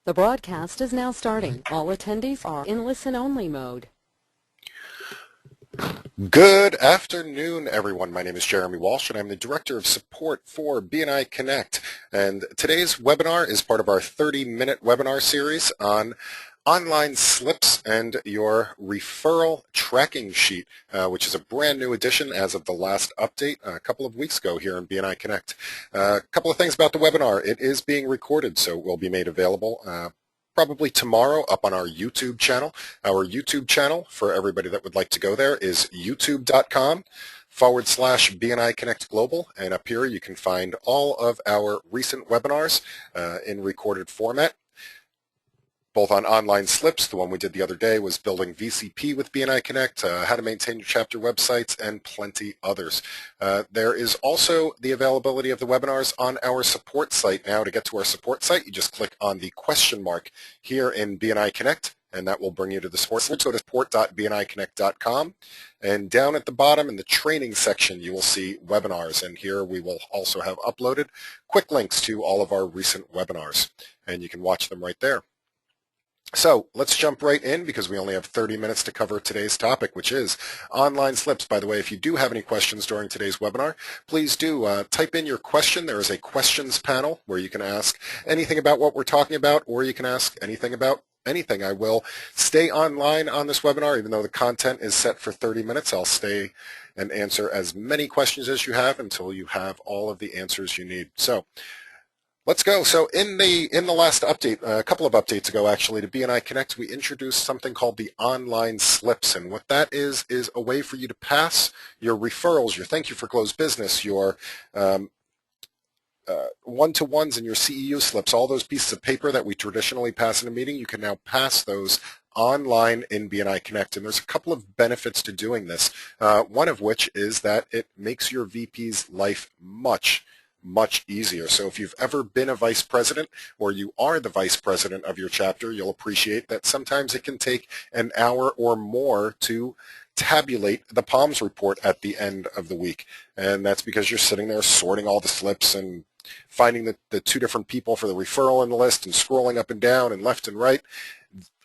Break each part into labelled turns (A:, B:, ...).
A: The broadcast is now starting. All attendees are in listen-only mode.
B: Good afternoon, everyone. My name is Jeremy Walsh, and I'm the Director of Support for BNI Connect. And today's webinar is part of our 30-minute webinar series on online slips and your referral tracking sheet, which is a brand new addition as of the last update a couple of weeks ago here in BNI Connect. A couple of things about the webinar. It is being recorded, so it will be made available probably tomorrow up on our YouTube channel. Our YouTube channel, for everybody that would like to go there, is youtube.com/BNI Connect Global. And up here you can find all of our recent webinars in recorded format, both on online slips. The one we did the other day was building VCP with BNI Connect, how to maintain your chapter websites, and plenty others. There is also the availability of the webinars on our support site. Now, to get to our support site, you just click on the question mark here in BNI Connect, and that will bring you to the support site. So to support.bniconnect.com, and down at the bottom in the training section, you will see webinars, and here we will also have uploaded quick links to all of our recent webinars, and you can watch them right there. So let's jump right in because we only have 30 minutes to cover today's topic, which is online slips. By the way, if you do have any questions during today's webinar, please do type in your question. There is a questions panel where you can ask anything about what we're talking about, or you can ask anything about anything. I will stay online on this webinar, even though the content is set for 30 minutes. I'll stay and answer as many questions as you have until you have all of the answers you need. So let's go. So in the last update, a couple of updates ago actually, to BNI Connect, we introduced something called the online slips. And what that is a way for you to pass your referrals, your thank you for closed business, your one-to-ones and your CEU slips, all those pieces of paper that we traditionally pass in a meeting, you can now pass those online in BNI Connect. And there's a couple of benefits to doing this, one of which is that it makes your VP's life much easier. So if you've ever been a vice president or you are the vice president of your chapter, you'll appreciate that sometimes it can take an hour or more to tabulate the POMS report at the end of the week. And that's because you're sitting there sorting all the slips and finding the two different people for the referral in the list and scrolling up and down and left and right.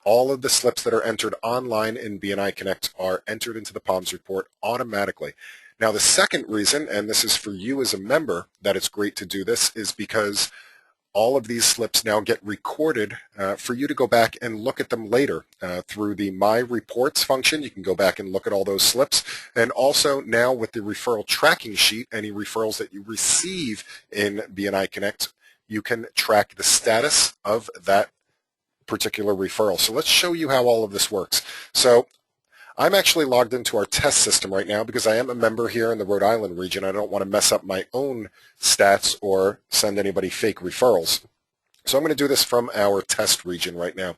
B: All of the slips that are entered online in BNI Connect are entered into the POMS report automatically. Now, the second reason, and this is for you as a member, that it's great to do this, is because all of these slips now get recorded for you to go back and look at them later through the My Reports function. You can go back and look at all those slips. And also now with the referral tracking sheet, any referrals that you receive in BNI Connect, you can track the status of that particular referral. So let's show you how all of this works. So I'm actually logged into our test system right now because I am a member here in the Rhode Island region. I don't want to mess up my own stats or send anybody fake referrals. So I'm going to do this from our test region right now.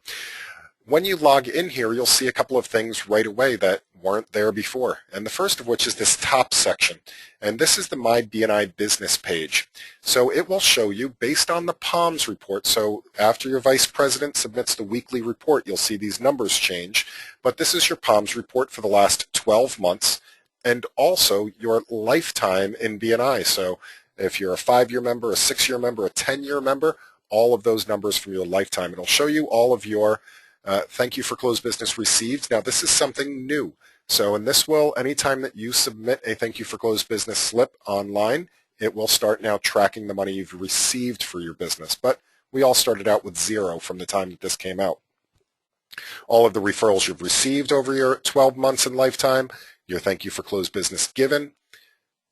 B: When you log in here, you'll see a couple of things right away that weren't there before. And the first of which is this top section. And this is the My BNI Business page. So it will show you based on the POMS report. So after your vice president submits the weekly report, you'll see these numbers change. But this is your POMS report for the last 12 months and also your lifetime in BNI. So if you're a 5-year member, a 6-year member, a 10-year member, all of those numbers from your lifetime. It'll show you all of your thank you for closed business received. Now, this is something new. So, and this will, anytime that you submit a thank you for closed business slip online, it will start now tracking the money you've received for your business. But we all started out with 0 from the time that this came out. All of the referrals you've received over your 12 months in lifetime, your thank you for closed business given,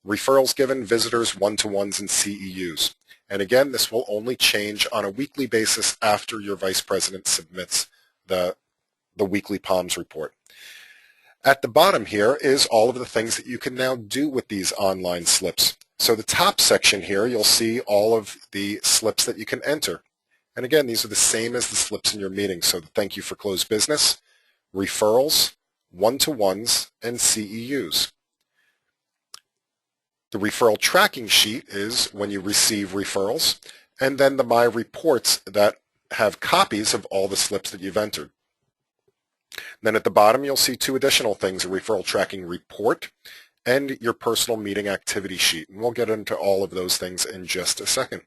B: referrals given, visitors, one-to-ones, and CEUs. And again, this will only change on a weekly basis after your vice president submits the weekly POMS report. At the bottom here is all of the things that you can now do with these online slips. So the top section here, you'll see all of the slips that you can enter. And again, these are the same as the slips in your meeting. So the thank you for closed business, referrals, one-to-ones, and CEUs. The referral tracking sheet is when you receive referrals, and then the My Reports that have copies of all the slips that you've entered. Then at the bottom, you'll see 2 additional things, a referral tracking report and your personal meeting activity sheet. And we'll get into all of those things in just a second.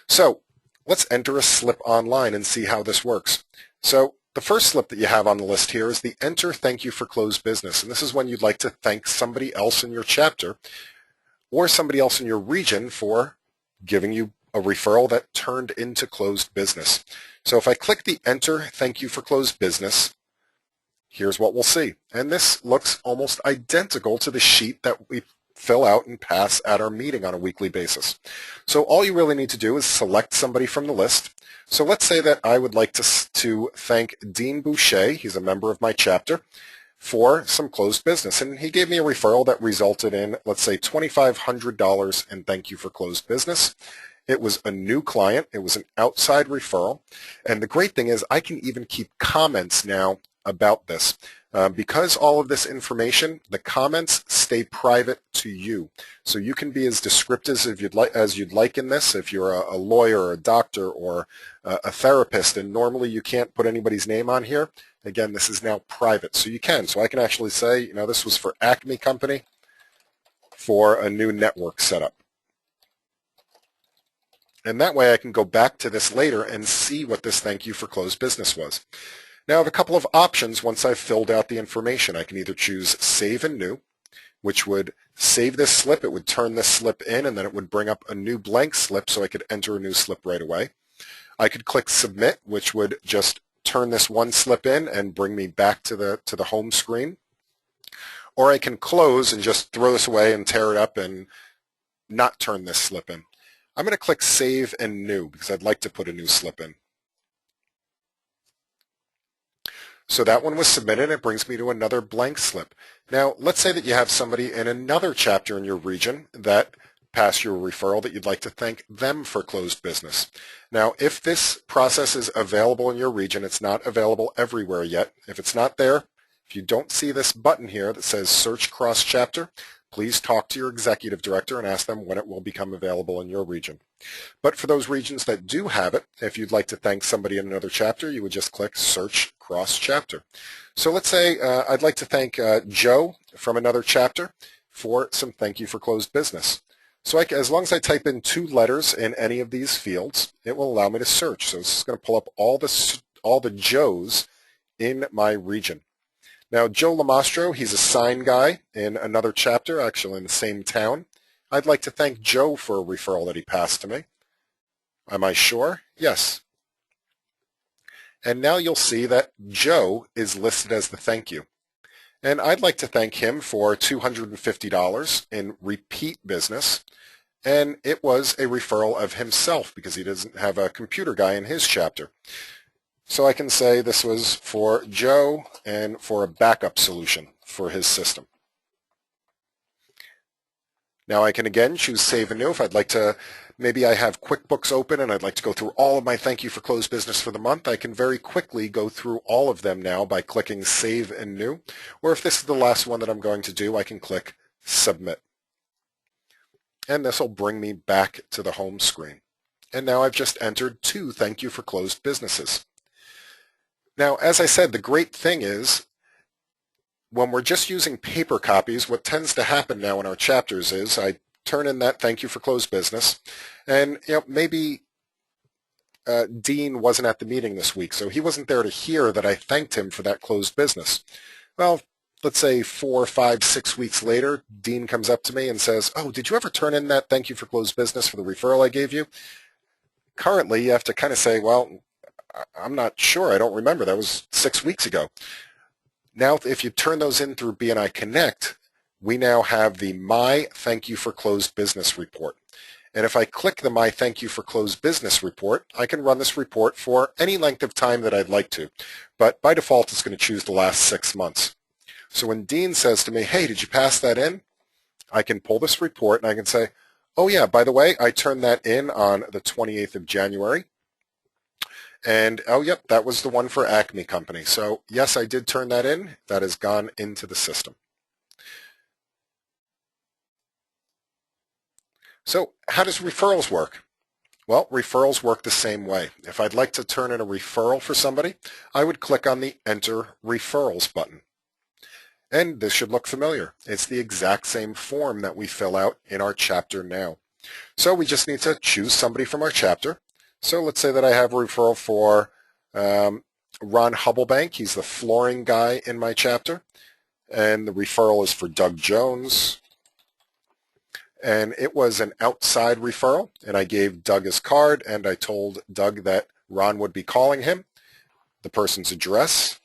B: So Let's enter a slip online and see how this works. So the first slip that you have on the list here is the enter thank you for closed business. And this is when you'd like to thank somebody else in your chapter or somebody else in your region for giving you a referral that turned into closed business. So if I click the enter thank you for closed business, here's what we'll see. And this looks almost identical to the sheet that we fill out and pass at our meeting on a weekly basis. So all you really need to do is select somebody from the list. So let's say that I would like to thank Dean Boucher, he's a member of my chapter, for some closed business. And he gave me a referral that resulted in, let's say, $2,500 and thank you for closed business. It was a new client. It was an outside referral. And the great thing is I can even keep comments now about this. Because all of this information, the comments stay private to you. So you can be as descriptive as you'd like in this. If you're a lawyer or a doctor or a therapist, and normally you can't put anybody's name on here, again, this is now private. So you can. So I can actually say, you know, this was for Acme Company for a new network setup. And that way I can go back to this later and see what this thank you for closed business was. Now I have a couple of options once I've filled out the information. I can either choose Save and New, which would save this slip. It would turn this slip in, and then it would bring up a new blank slip so I could enter a new slip right away. I could click Submit, which would just turn this one slip in and bring me back to the home screen. Or I can close and just throw this away and tear it up and not turn this slip in. I'm going to click Save and New because I'd like to put a new slip in. So that one was submitted. It brings me to another blank slip. Now, let's say that you have somebody in another chapter in your region that passed your referral that you'd like to thank them for closed business. Now, if this process is available in your region, it's not available everywhere yet. If it's not there, if you don't see this button here that says Search Cross Chapter, please talk to your executive director and ask them when it will become available in your region. But for those regions that do have it, if you'd like to thank somebody in another chapter, you would just click Search Cross Chapter. So let's say I'd like to thank Joe from another chapter for some thank you for closed business. So as long as I type in 2 letters in any of these fields, it will allow me to search. So this is going to pull up all the Joes in my region. Now, Joe Lamastro, he's a sign guy in another chapter, actually in the same town. I'd like to thank Joe for a referral that he passed to me. Am I sure? Yes. And now you'll see that Joe is listed as the thank you. And I'd like to thank him for $250 in repeat business. And it was a referral of himself because he doesn't have a computer guy in his chapter. So I can say this was for Joe and for a backup solution for his system. Now I can again choose Save and New. If I'd like to, maybe I have QuickBooks open and I'd like to go through all of my thank you for closed business for the month, I can very quickly go through all of them now by clicking Save and New. Or if this is the last one that I'm going to do, I can click Submit. And this will bring me back to the home screen. And now I've just entered 2 thank you for closed businesses. Now, as I said, the great thing is when we're just using paper copies, what tends to happen now in our chapters is I turn in that thank you for closed business, and maybe Dean wasn't at the meeting this week, so he wasn't there to hear that I thanked him for that closed business. Well, let's say 4, 5, 6 weeks later, Dean comes up to me and says, "Oh, did you ever turn in that thank you for closed business for the referral I gave you?" Currently, you have to kind of say, well, I'm not sure. I don't remember. That was 6 weeks ago. Now, if you turn those in through BNI Connect, we now have the My Thank You for Closed Business report. And if I click the My Thank You for Closed Business report, I can run this report for any length of time that I'd like to. But by default, it's going to choose the last 6 months. So when Dean says to me, "Hey, did you pass that in?" I can pull this report and I can say, "Oh yeah, by the way, I turned that in on the 28th of January. And, oh, yep, that was the one for Acme Company. So, yes, I did turn that in. That has gone into the system." So, how does referrals work? Well, referrals work the same way. If I'd like to turn in a referral for somebody, I would click on the Enter Referrals button. And this should look familiar. It's the exact same form that we fill out in our chapter now. So we just need to choose somebody from our chapter, So let's say that I have a referral for Ron Hubblebank. He's the flooring guy in my chapter. And the referral is for Doug Jones. And it was an outside referral. And I gave Doug his card, and I told Doug that Ron would be calling him, the person's address,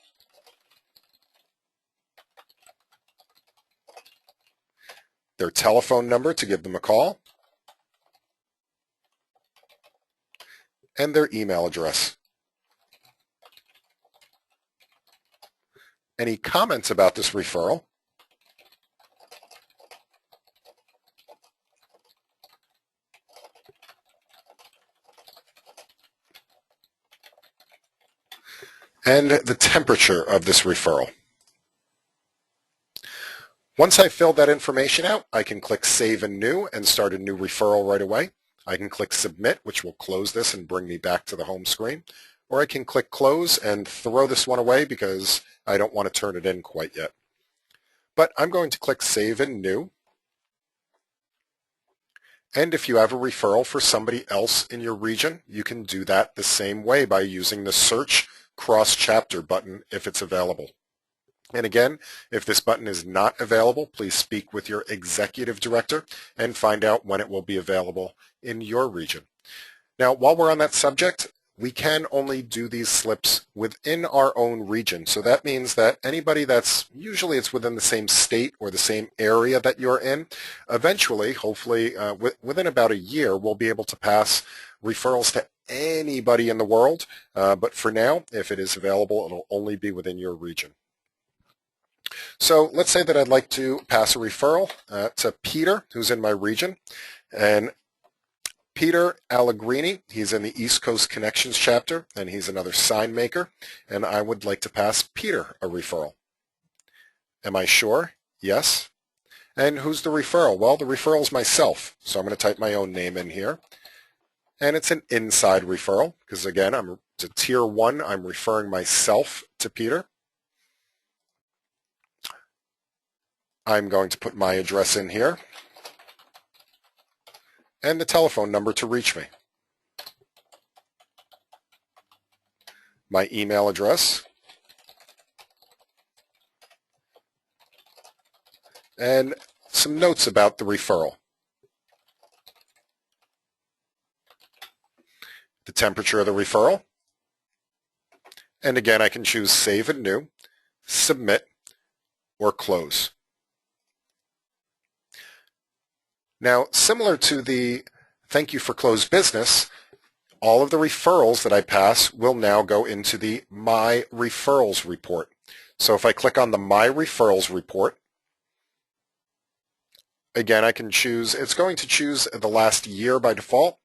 B: their telephone number to give them a call, and their email address. Any comments about this referral? And the temperature of this referral. Once I filled that information out, I can click Save and New and start a new referral right away. I can click Submit, which will close this and bring me back to the home screen. Or I can click Close and throw this one away because I don't want to turn it in quite yet. But I'm going to click Save and New. And if you have a referral for somebody else in your region, you can do that the same way by using the Search Cross-Chapter button if it's available. And again, if this button is not available, please speak with your executive director and find out when it will be available in your region. Now, while we're on that subject, we can only do these slips within our own region. So that means that anybody usually it's within the same state or the same area that you're in, eventually, hopefully within about a year, we'll be able to pass referrals to anybody in the world. But for now, if it is available, it'll only be within your region. So let's say that I'd like to pass a referral to Peter, who's in my region. And Peter Allegrini, he's in the East Coast Connections chapter, and he's another sign maker. And I would like to pass Peter a referral. Am I sure? Yes. And who's the referral? Well, the referral is myself. So I'm going to type my own name in here. And it's an inside referral because, again, it's a tier 1. I'm referring myself to Peter. I'm going to put my address in here and the telephone number to reach me. My email address and some notes about the referral. The temperature of the referral. And again, I can choose Save and New, Submit, or Close. Now, similar to the thank you for closed business, all of the referrals that I pass will now go into the My Referrals report. So if I click on the My Referrals report, again, I can choose, it's going to choose the last year by default,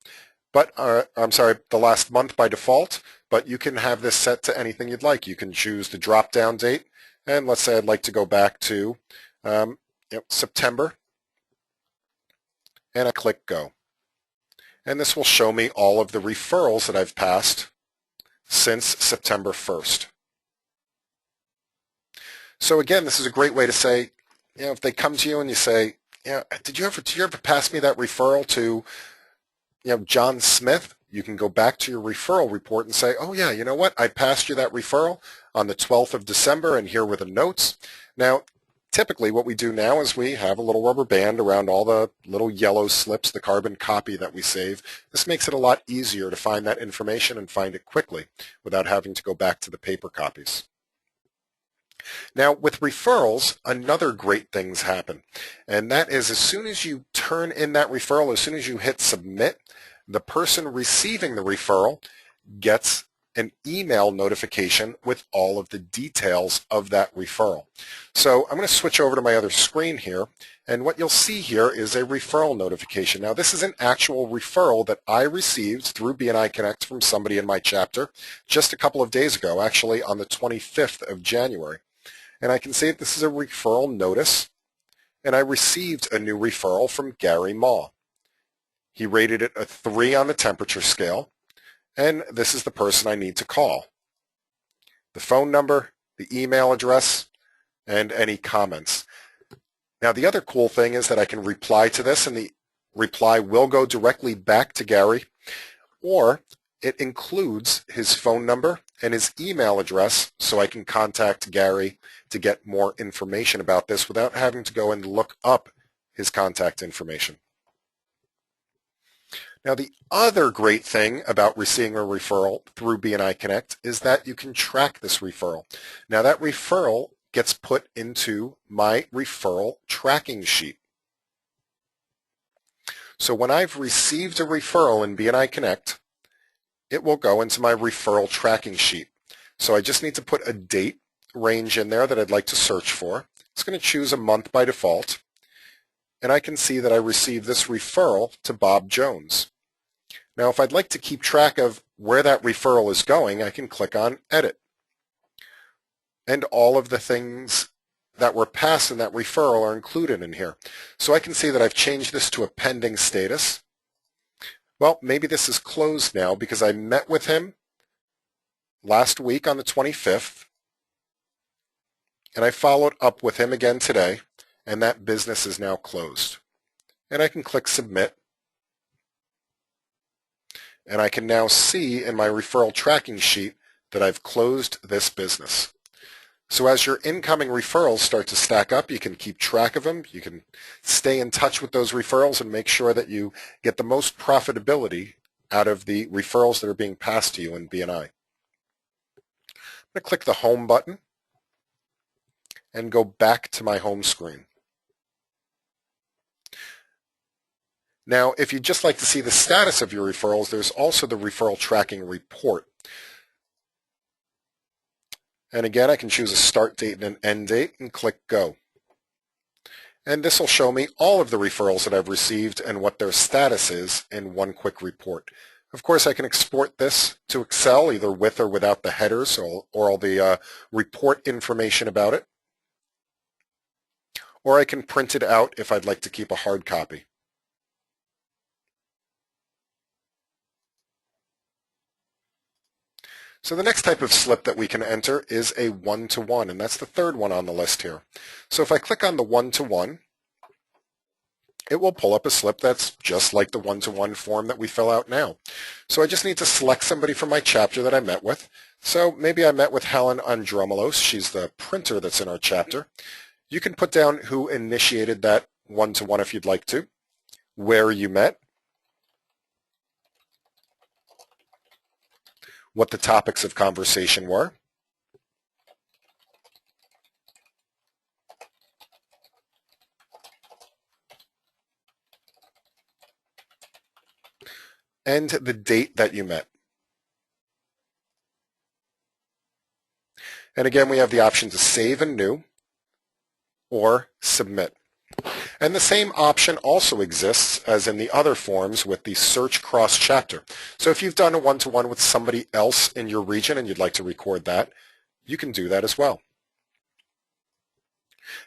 B: but the last month by default, but you can have this set to anything you'd like. You can choose the drop-down date, and let's say I'd like to go back to September, and I click Go. And this will show me all of the referrals that I've passed since September 1st. So again, this is a great way to say, if they come to you and you say, did you ever pass me that referral to, John Smith? You can go back to your referral report and say, oh yeah, you know what? I passed you that referral on the 12th of December, and here were the notes. Now, typically what we do now is we have a little rubber band around all the little yellow slips, the carbon copy that we save. This makes it a lot easier to find that information and find it quickly without having to go back to the paper copies. Now, with referrals, another great things happen, and that is as soon as you turn in that referral, as soon as you hit Submit, the person receiving the referral gets an email notification with all of the details of that referral. So I'm going to switch over to my other screen here, and what you'll see here is a referral notification. Now, this is an actual referral that I received through BNI Connect from somebody in my chapter just a couple of days ago, actually on the 25th of January. And I can see that this is a referral notice, and I received a new referral from Gary Maw. He rated it a 3 on the temperature scale, and this is the person I need to call. The phone number, the email address, and any comments. Now, the other cool thing is that I can reply to this, and the reply will go directly back to Gary, or It includes his phone number and his email address so I can contact Gary to get more information about this without having to go and look up his contact information. Now, the other great thing about receiving a referral through BNI Connect is that you can track this referral. Now, that referral gets put into my referral tracking sheet. So when I've received a referral in BNI Connect, it will go into my referral tracking sheet. So I just need to put a date range in there that I'd like to search for. It's going to choose a month by default. And I can see that I received this referral to Bob Jones. Now, if I'd like to keep track of where that referral is going, I can click on Edit. And all of the things that were passed in that referral are included in here. So I can see that I've changed this to a pending status. Well, maybe this is closed now because I met with him last week on the 25th, and I followed up with him again today, and that business is now closed. And I can click Submit, and I can now see in my referral tracking sheet that I've closed this business. So as your incoming referrals start to stack up, you can keep track of them. You can stay in touch with those referrals and make sure that you get the most profitability out of the referrals that are being passed to you in BNI. I'm going to click the Home button and go back to my home screen. Now, if you'd just like to see the status of your referrals, there's also the Referral Tracking Report. And again, I can choose a start date and an end date and click Go. And this will show me all of the referrals that I've received and what their status is in one quick report. Of course, I can export this to Excel either with or without the headers or all the report information about it. Or I can print it out if I'd like to keep a hard copy. So the next type of slip that we can enter is a one-to-one, and that's the third one on the list here. So if I click on the one-to-one, it will pull up a slip that's just like the one-to-one form that we fill out now. So I just need to select somebody from my chapter that I met with. So maybe I met with Helen Andromelos. She's the printer that's in our chapter. You can put down who initiated that one-to-one if you'd like to, where you met, what the topics of conversation were, and the date that you met. And again, we have the option to save and new or submit. And the same option also exists as in the other forms with the search cross-chapter. So if you've done a one-to-one with somebody else in your region and you'd like to record that, you can do that as well.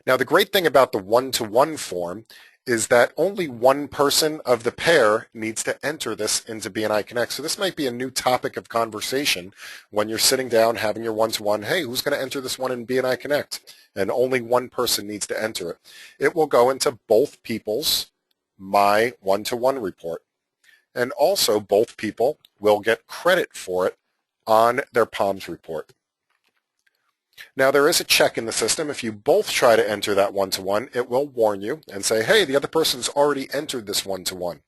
B: Now, the great thing about the one-to-one form is that only one person of the pair needs to enter this into BNI Connect. So this might be a new topic of conversation when you're sitting down having your one-to-one. Hey, who's going to enter this one in BNI Connect? And only one person needs to enter it. It will go into both people's My One-to-One report. And also both people will get credit for it on their POMS report. Now, there is a check in the system. If you both try to enter that one-to-one, it will warn you and say, hey, the other person's already entered this one-to-one.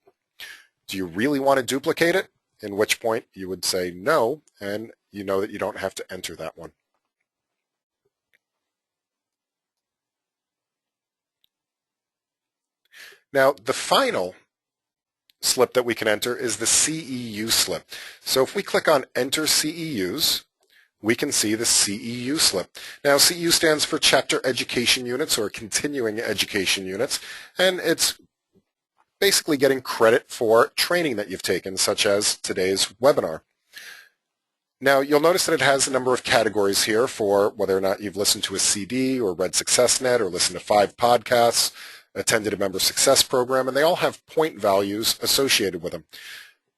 B: Do you really want to duplicate it? In which point you would say no, and you know that you don't have to enter that one. Now, the final slip that we can enter is the CEU slip. So if we click on Enter CEUs, we can see the CEU slip. Now, CEU stands for Chapter Education Units or Continuing Education Units, and it's basically getting credit for training that you've taken, such as today's webinar. Now, you'll notice that it has a number of categories here for whether or not you've listened to a CD or read SuccessNet or listened to 5 podcasts, attended a member success program, and they all have point values associated with them.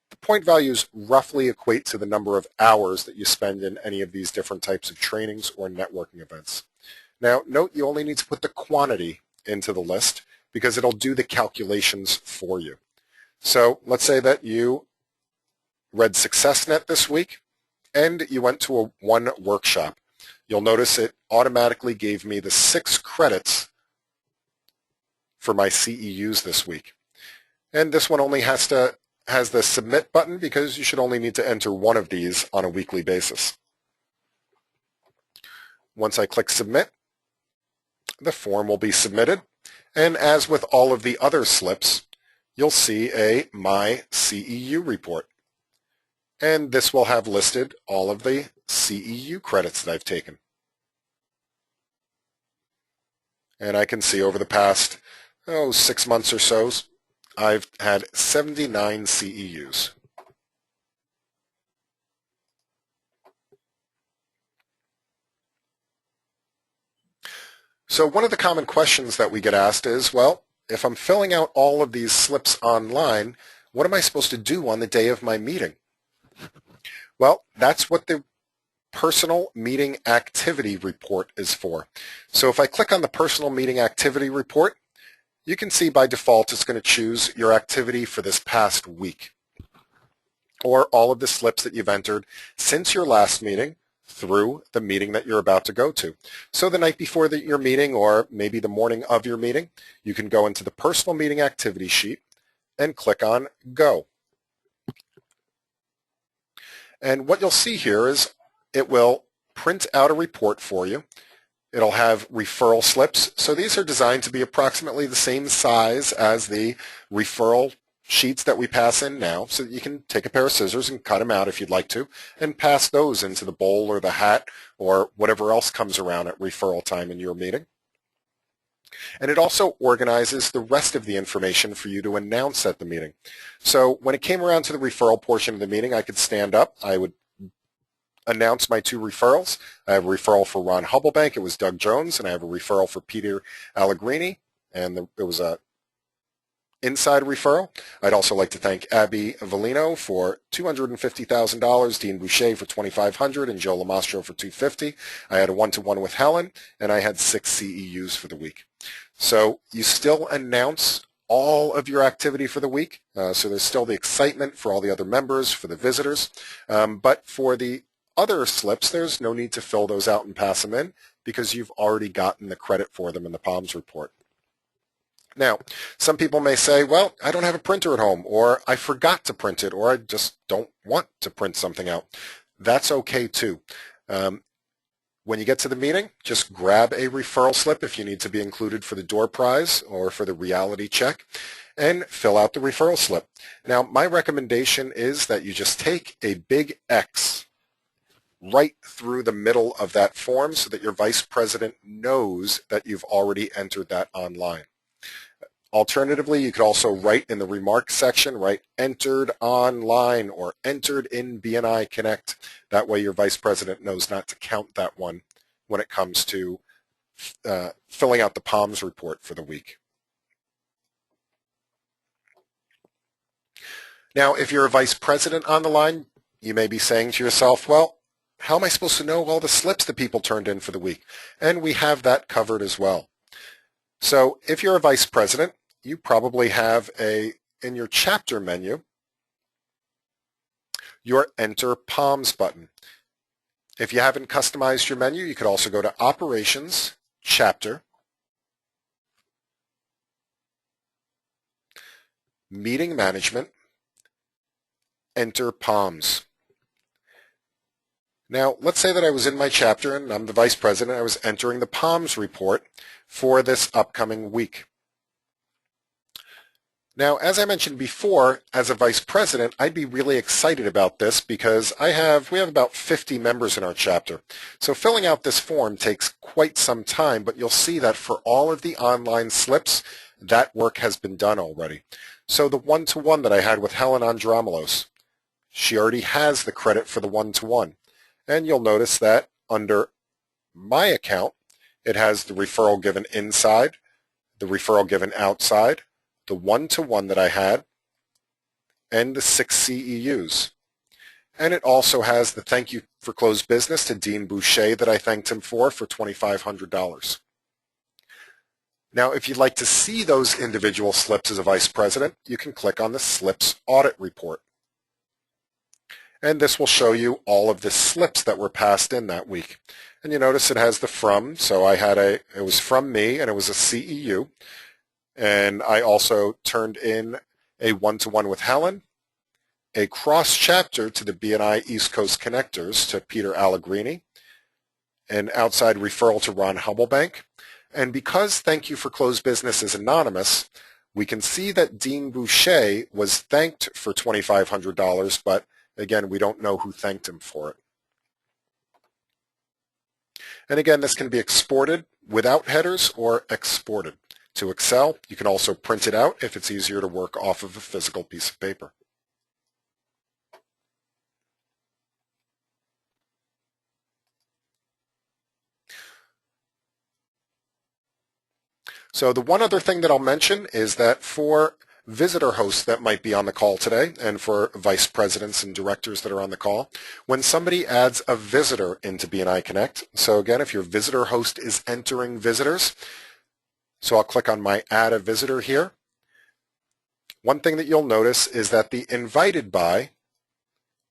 B: The point values roughly equate to the number of hours that you spend in any of these different types of trainings or networking events. Now, note you only need to put the quantity into the list because it'll do the calculations for you. So let's say that you read SuccessNet this week, and you went to one workshop. You'll notice it automatically gave me the 6 credits for my CEUs this week. And this one only has the submit button because you should only need to enter one of these on a weekly basis. Once I click submit, the form will be submitted, and as with all of the other slips, you'll see a My CEU report. And this will have listed all of the CEU credits that I've taken. And I can see over the past 6 months or so, I've had 79 CEUs. So one of the common questions that we get asked is, well, if I'm filling out all of these slips online, what am I supposed to do on the day of my meeting? Well, that's what the Personal Meeting Activity Report is for. So if I click on the Personal Meeting Activity Report, you can see by default it's going to choose your activity for this past week, or all of the slips that you've entered since your last meeting through the meeting that you're about to go to. So the night before your meeting, or maybe the morning of your meeting, you can go into the Personal Meeting Activity sheet and click on Go. And what you'll see here is it will print out a report for you. It'll have referral slips. So these are designed to be approximately the same size as the referral sheets that we pass in now, so that you can take a pair of scissors and cut them out if you'd like to, and pass those into the bowl or the hat or whatever else comes around at referral time in your meeting. And it also organizes the rest of the information for you to announce at the meeting. So when it came around to the referral portion of the meeting, I could stand up. I would announce my 2 referrals. I have a referral for Ron Hubblebank. It was Doug Jones. And I have a referral for Peter Allegrini. And it was a inside referral. I'd also like to thank Abby Avellino for $250,000, Dean Boucher for $2,500, and Joe Lamastro for $250. I had a one-to-one with Helen, and I had 6 CEUs for the week. So you still announce all of your activity for the week. So there's still the excitement for all the other members, for the visitors. But for the other slips, there's no need to fill those out and pass them in because you've already gotten the credit for them in the POMS report. Now, some people may say, well, I don't have a printer at home, or I forgot to print it, or I just don't want to print something out. That's okay too. When you get to the meeting, just grab a referral slip if you need to be included for the door prize or for the reality check, and fill out the referral slip. Now, my recommendation is that you just take a big X right through the middle of that form so that your vice president knows that you've already entered that online. Alternatively, you could also write in the remarks section, write entered online or entered in BNI Connect. That way your vice president knows not to count that one when it comes to filling out the POMS report for the week. Now, if you're a vice president on the line, you may be saying to yourself, well, how am I supposed to know all the slips that people turned in for the week? And we have that covered as well. So if you're a vice president, you probably have in your chapter menu, your Enter POMS button. If you haven't customized your menu, you could also go to Operations, Chapter, Meeting Management, Enter POMS. Now, let's say that I was in my chapter and I'm the vice president. I was entering the POMS report for this upcoming week. Now, as I mentioned before, as a vice president, I'd be really excited about this because we have about 50 members in our chapter. So filling out this form takes quite some time, but you'll see that for all of the online slips, that work has been done already. So the one-to-one that I had with Helen Andromelos, she already has the credit for the one-to-one. And you'll notice that under my account, it has the referral given inside, the referral given outside, the one-to-one that I had, and the 6 CEUs. And it also has the thank you for closed business to Dean Boucher that I thanked him for $2,500. Now, if you'd like to see those individual slips as a vice president, you can click on the Slips Audit Report. And this will show you all of the slips that were passed in that week. And you notice it has the from, so it was from me and it was a CEU. And I also turned in a one-to-one with Helen, a cross-chapter to the BNI East Coast Connectors to Peter Allegrini, an outside referral to Ron Hubblebank. And because Thank You for Closed Business is anonymous, we can see that Dean Boucher was thanked for $2,500, but again, we don't know who thanked him for it. And again, this can be exported without headers or exported to Excel. You can also print it out if it's easier to work off of a physical piece of paper. So the one other thing that I'll mention is that for visitor hosts that might be on the call today and for vice presidents and directors that are on the call, when somebody adds a visitor into BNI Connect, so again, if your visitor host is entering visitors, so I'll click on my add a visitor here. One thing that you'll notice is that the invited by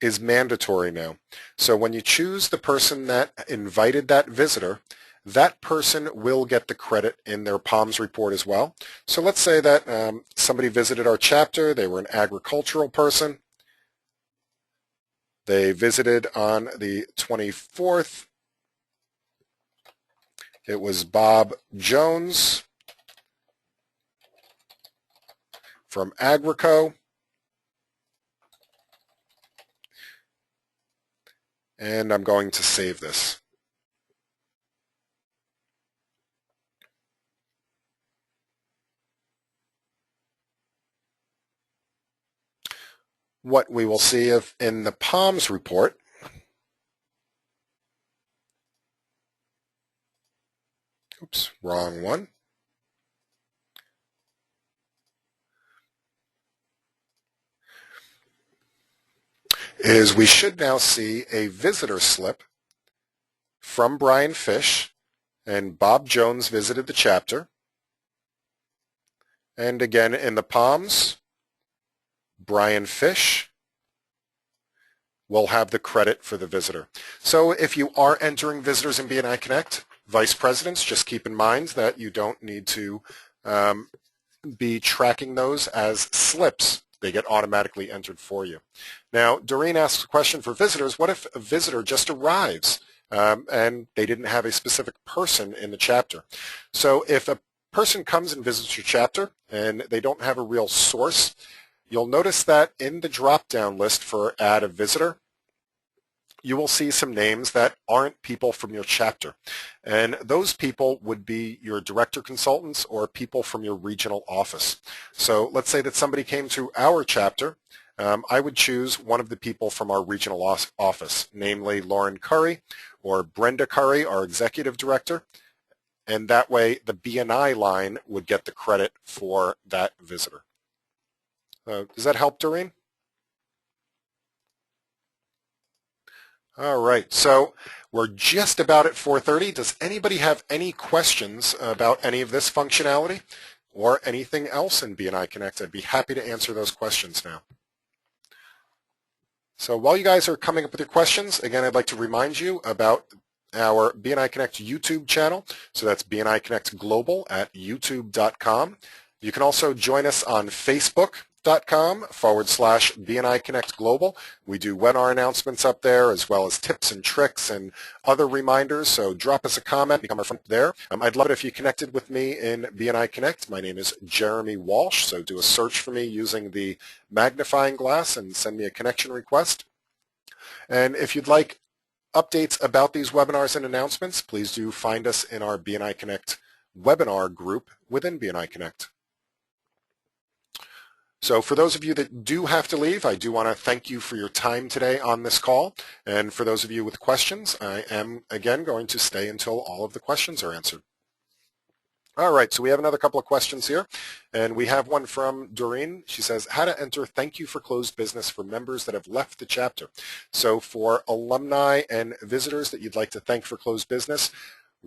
B: is mandatory now. So when you choose the person that invited that visitor, that person will get the credit in their POMS report as well. So let's say that somebody visited our chapter, they were an agricultural person, they visited on the 24th, it was Bob Jones from Agrico, and I'm going to save this. What we will see if in the POMS report, oops, wrong one, is we should now see a visitor slip from Brian Fish, and Bob Jones visited the chapter. And again, in the POMS, Brian Fish will have the credit for the visitor. So if you are entering visitors in BNI Connect, vice presidents, just keep in mind that you don't need to be tracking those as slips. They get automatically entered for you. Now, Doreen asks a question for visitors. What if a visitor just arrives and they didn't have a specific person in the chapter? So if a person comes and visits your chapter and they don't have a real source, you'll notice that in the drop-down list for add a visitor, you will see some names that aren't people from your chapter. And those people would be your director consultants or people from your regional office. So let's say that somebody came to our chapter. I would choose one of the people from our regional office, namely Lauren Curry or Brenda Curry, our executive director. And that way the BNI line would get the credit for that visitor. Does that help, Doreen? All right, so we're just about at 4:30. Does anybody have any questions about any of this functionality or anything else in BNI Connect? I'd be happy to answer those questions now. So while you guys are coming up with your questions, again, I'd like to remind you about our BNI Connect YouTube channel. So that's BNI Connect Global at youtube.com. You can also join us on Facebook.com/BNI Connect Global. We do webinar announcements up there as well as tips and tricks and other reminders. So drop us a comment, become our friend there. I'd love it if you connected with me in BNI Connect. My name is Jeremy Walsh. So do a search for me using the magnifying glass and send me a connection request. And if you'd like updates about these webinars and announcements, please do find us in our BNI Connect webinar group within BNI Connect. So for those of you that do have to leave, I do want to thank you for your time today on this call. And for those of you with questions, I am, again, going to stay until all of the questions are answered. All right, so we have another couple of questions here. And we have one from Doreen. She says, how to enter thank you for closed business for members that have left the chapter. So for alumni and visitors that you'd like to thank for closed business,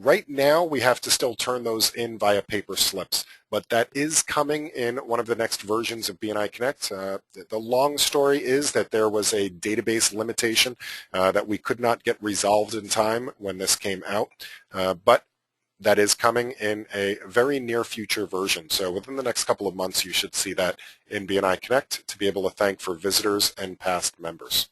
B: Right now, we have to still turn those in via paper slips, but that is coming in one of the next versions of BNI Connect. The long story is that there was a database limitation that we could not get resolved in time when this came out, but that is coming in a very near future version. So within the next couple of months, you should see that in BNI Connect to be able to thank for visitors and past members.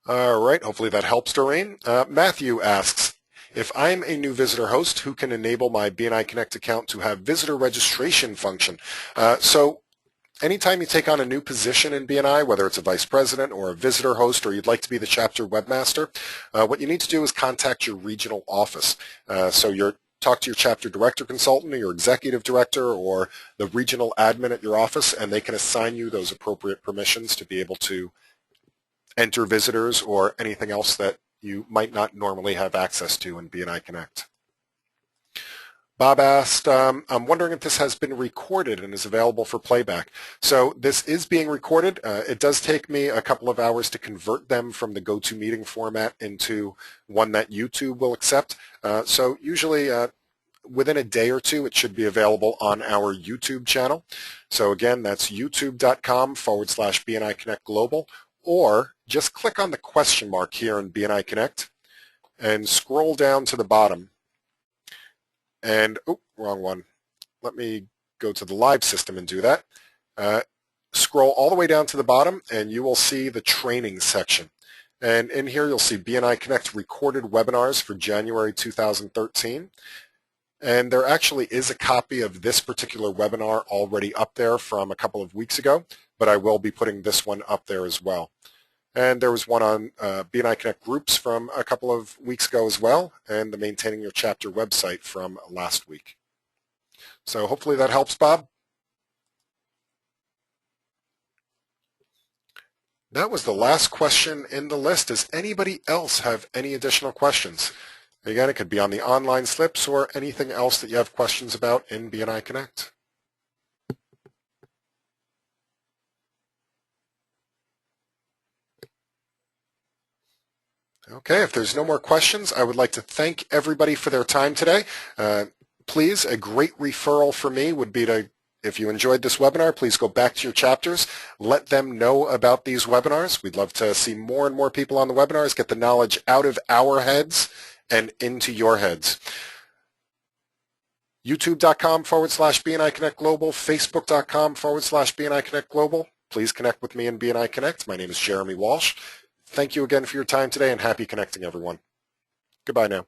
B: All right, hopefully that helps, Doreen. Matthew asks, if I'm a new visitor host, who can enable my BNI Connect account to have visitor registration function? So anytime you take on a new position in BNI, whether it's a vice president or a visitor host or you'd like to be the chapter webmaster, what you need to do is contact your regional office. Talk to your chapter director consultant or your executive director or the regional admin at your office, and they can assign you those appropriate permissions to be able to enter visitors or anything else that you might not normally have access to in BNI Connect. Bob asked, I'm wondering if this has been recorded and is available for playback. So this is being recorded. It does take me a couple of hours to convert them from the GoToMeeting format into one that YouTube will accept. So usually within a day or two, it should be available on our YouTube channel. So again, that's youtube.com/BNI Connect Global, or just click on the question mark here in BNI Connect and scroll down to the bottom. And, oh, wrong one. Let me go to the live system and do that. Scroll all the way down to the bottom and you will see the training section. And in here you'll see BNI Connect recorded webinars for January 2013. And there actually is a copy of this particular webinar already up there from a couple of weeks ago, but I will be putting this one up there as well. And there was one on BNI Connect groups from a couple of weeks ago as well, and the Maintaining Your Chapter website from last week. So hopefully that helps, Bob. That was the last question in the list. Does anybody else have any additional questions? Again, it could be on the online slips or anything else that you have questions about in BNI Connect. Okay, if there's no more questions, I would like to thank everybody for their time today. Please, a great referral for me would be to, if you enjoyed this webinar, please go back to your chapters, let them know about these webinars. We'd love to see more and more people on the webinars, get the knowledge out of our heads and into your heads. youtube.com/BNI Connect Global, facebook.com/BNI Connect Global. Please connect with me in BNI Connect. My name is Jeremy Walsh. Thank you again for your time today and happy connecting, everyone. Goodbye now.